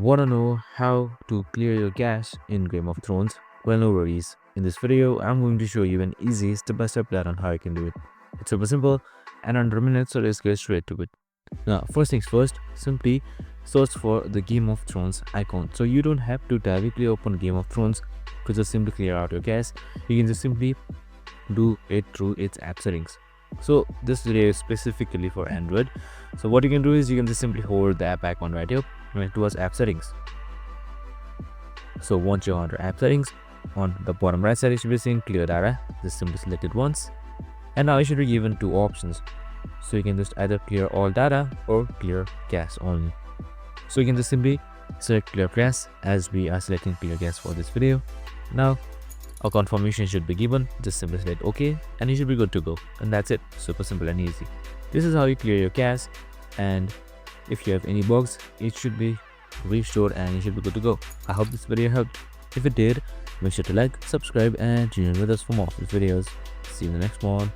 Wanna know how to clear your cache in Game of Thrones? Well, no worries. In this video, I'm going to show you an easy step-by-step plan on how you can do it. It's super simple and under minutes, so let's get straight to it. Now, first things first, simply search for the Game of Thrones icon. So you don't have to directly open Game of Thrones to just simply clear out your cache. You can just simply do it through its app settings. So this video is specifically for Android. So what you can do is you can just simply hold the app icon right here and towards app settings. So once you're under app settings, on the bottom right side you should be seeing clear data. Just simply select it once, and now you should be given two options. So you can just either clear all data or clear cache only. So you can just simply select clear cache, as we are selecting clear cache for this video. Now a confirmation should be given. Just simply select OK and you should be good to go. And that's it. Super simple and easy. This is how you clear your cache, and if you have any bugs, it should be restored and you should be good to go. I hope this video helped. If it did, make sure to like, subscribe and tune in with us for more videos. See you in the next one.